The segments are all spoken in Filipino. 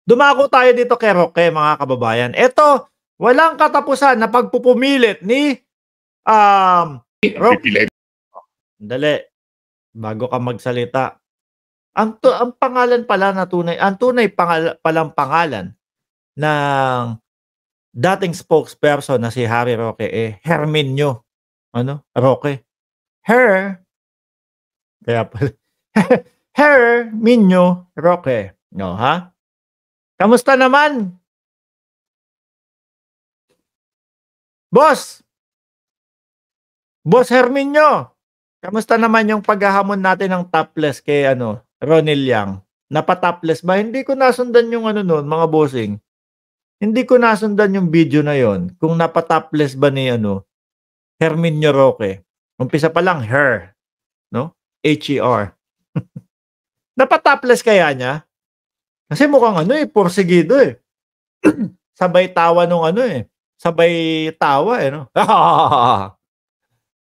Dumako tayo dito kay Roque, mga kababayan. Eto, walang katapusan na pagpupumilit ni Roque. Dali, bago ka magsalita. Ang pangalan pala na ang tunay palang pangalan ng dating spokesperson na si Harry Roque Herminio Roque. Kaya pala Herminio Roque. No, ha? Kamusta naman? Boss Herminio, kamusta naman yung paghahamon natin ng topless kay Ronnie Liang? Napatopless ba? Hindi ko nasundan yung noon, mga bossing. Hindi ko nasundan yung video na yon. Kung napatopless ba ni Herminio Roque. Umpisa pa lang no? H-E-R. Napatopless kaya niya? Kasi mukhang porsigido Sabay tawa nung sabay tawa no?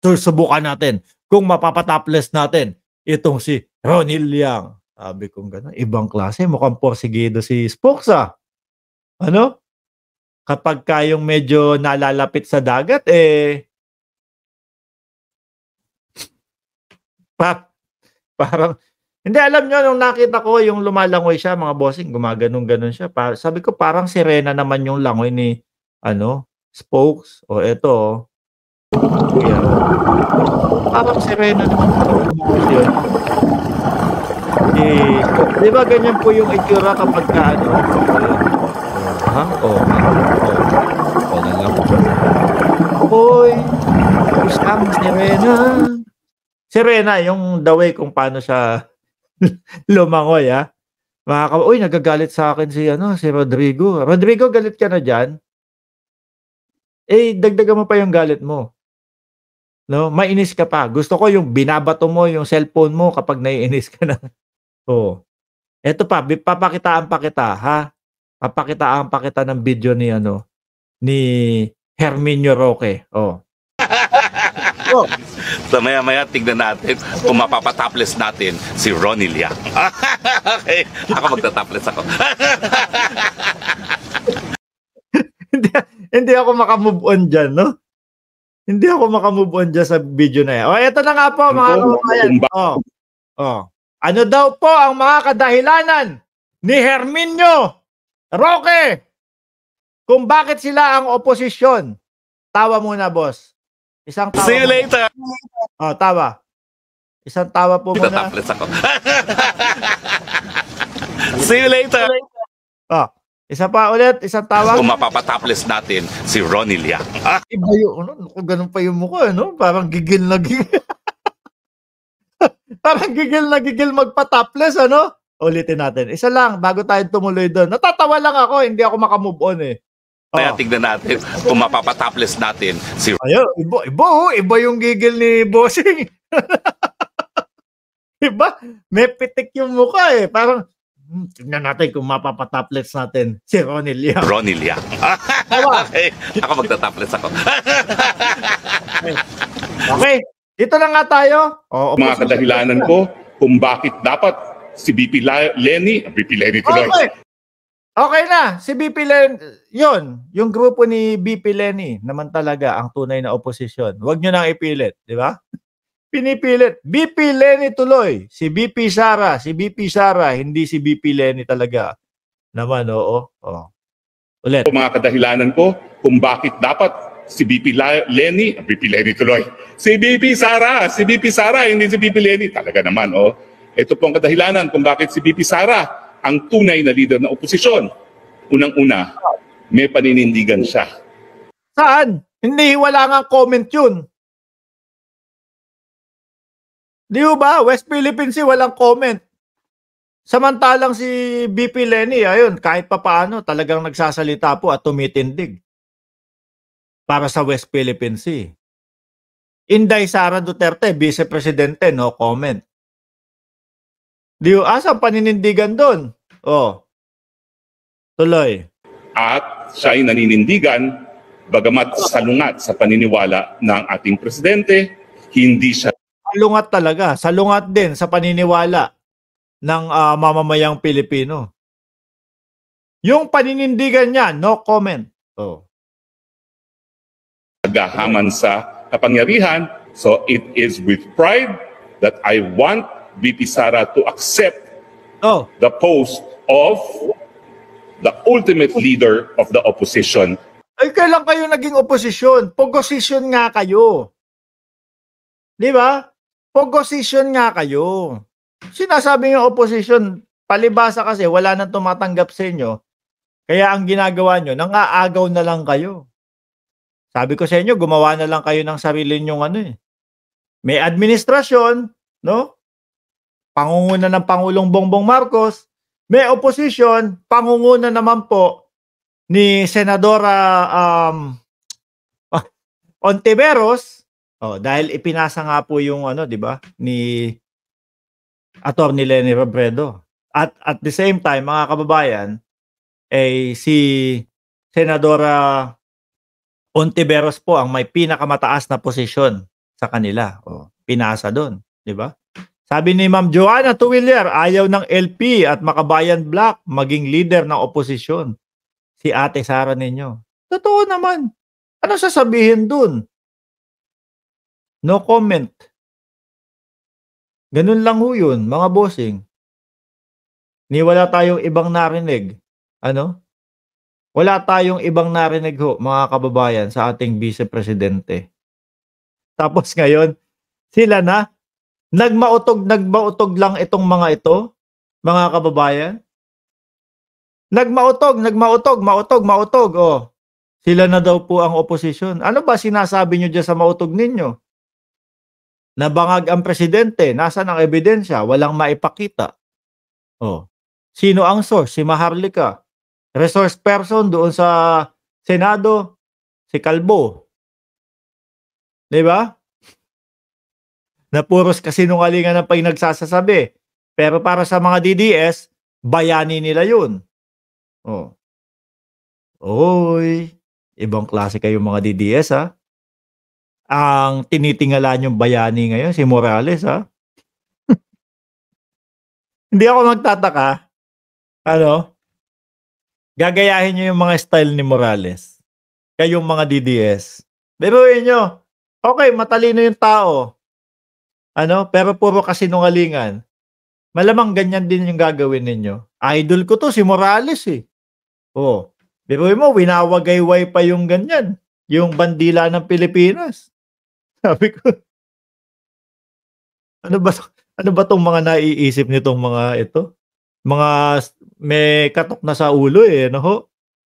Susubukan natin kung mapapatopless natin itong si Ronnie Liang. Sabi kong gano'n, ibang klase, mukhang porsigido si Spokes Kapag kayong medyo nalalapit sa dagat, parang, hindi, alam nyo, nung nakita ko yung lumalangoy siya, mga bossing, gumaganon-ganon siya. Sabi ko, parang sirena naman yung langoy ni, Spokes. O, eto, yeah. Parang sirena naman yun. Di ba ganyan po yung itsura kapag ka, Hoy, isang sirena. Sirena, yung the way kung paano siya lumangoy, uy, nagagalit sa akin si Rodrigo. Rodrigo, galit ka na dyan? Dagdagan mo pa yung galit mo. No, mainis ka pa. Gusto ko yung binabato mo yung cellphone mo kapag naiinis ka na. Eto pa, papakitaan pa kita, ha? Papakitaan pa kita ng video ni Herminio Roque. So maya-maya tignan natin kung mapapatopless natin si Ronnie Liang. Okay, ako magtatopless ako. Hindi ako makamove on dyan, no? Hindi ako makamove on dyan sa video na yan. Eto na nga po, mga kababayan. Ano daw po ang mga kadahilanan ni Herminio Roque kung bakit sila ang oposisyon? Tawa muna, boss. Isang tawa. See you later. Tawa. Isang tawa po muna. Magtatopless ako. See you later. Isa pa ulit, isang tawa. Kung mapapatopless natin si Ronnie Liang. Iba yung, ganun pa yung mukha, Parang gigil na gigil. Parang gigil na gigil magpa-topless, Ulitin natin. Isa lang, bago tayo tumuloy doon. Natatawa lang ako, hindi ako makamove on Kaya tignan natin kung mapapatopless natin si... Iba yung gigil ni Bossing. Iba, may pitik yung mukha Parang, tignan natin kung mapapatopless natin si Ronnie Liang. Ronnie Liang. Okay, ako magtatopless ako. Okay, dito na nga tayo. Mga kadahilanan ko kung bakit dapat si BP Lenny tuloy. Okay na, si BP Lenny, yung grupo ni BP Lenny naman talaga ang tunay na oposisyon. Huwag nyo nang ipilit, di ba? Pinipilit. BP Lenny tuloy. Si BP Sara, hindi si BP Lenny talaga. Naman, Ulit. Mga kadahilanan ko kung bakit dapat si BP Lenny tuloy. Si BP Sara, hindi si BP Lenny. Talaga naman, Ito po ang kadahilanan kung bakit si BP Sara ang tunay na leader ng oposisyon. Unang-una, may paninindigan siya. Saan? Hindi, wala nga comment yun. Di ba? West Philippine Sea, walang comment. Samantalang si BP Lenny, ayun, kahit papaano, talagang nagsasalita po at tumitindig para sa West Philippine Sea. Inday Sara Duterte, Vice Presidente, no comment. Asang paninindigan doon? Tuloy. At siya ay naninindigan, bagamat salungat sa paniniwala ng ating presidente, hindi siya... Salungat talaga. Salungat din sa paniniwala ng mamamayang Pilipino. Yung paninindigan niya, no comment. Oh. Nagahaman sa kapangyarihan. So it is with pride that I want VP Sara to accept Oh. the post of the ultimate leader of the opposition. Ay, kailan kayo naging oposisyon? Pogosisyon nga kayo. Di ba? Pogosisyon nga kayo. Sinasabi ng opposition, palibasa kasi wala nang tumatanggap sa inyo. Kaya ang ginagawa nyo, nangaagaw na lang kayo. Sabi ko sa inyo, gumawa na lang kayo ng sarili nyong ano eh. May administrasyon, no? Pangunguna ng Pangulong Bongbong Marcos. May opposition, pangunguna naman po ni Senadora Ontiveros. Oh, dahil ipinasa nga po yung ano, 'di ba? Ni Attorney Leni Robredo. At the same time, mga kababayan, si Senadora Ontiveros po ang may pinakamataas na posisyon sa kanila. Oh, pinasa doon, 'di ba? Sabi ni Ma'am Joanna Tuwilier, ayaw ng LP at Makabayan Black maging leader ng oposisyon. Si Ate Sara ninyo. Totoo naman. Ano sasabihin dun? No comment. Ganun lang ho yun, mga bossing. Ni wala tayong ibang narinig. Ano? Wala tayong ibang narinig ho, mga kababayan, sa ating vice-presidente. Tapos ngayon, sila na, nagmautog lang itong mga ito, mga kababayan. Mautog. Oh. Sila na daw po ang opposition. Ano ba sinasabi nyo dyan sa mautog ninyo? Nabangag ang presidente. Nasaan ang ebidensya? Walang maipakita. Oh. Sino ang source? Si Maharlika. Resource person doon sa Senado, si Calvo. Diba? Na puros kasinungalingan ang pinagsasasabi. Pero para sa mga DDS, bayani nila yun. Oh. Oy, ibang klase kayo mga DDS ha. Ang tinitingalan yung bayani ngayon, si Morales ha. Hindi ako magtataka. Ano? Gagayahin nyo yung mga style ni Morales. Kayong mga DDS. Biruin nyo. Okay, matalino yung tao. Ano? Pero puro kasinungalingan. Malamang ganyan din yung gagawin ninyo. Idol ko to, si Morales eh. Oh. Biruin mo, winawagayway pa yung ganyan. Yung bandila ng Pilipinas. Sabi ko, ano ba tong mga naiisip nitong mga ito? Mga may katok na sa ulo eh, no ho?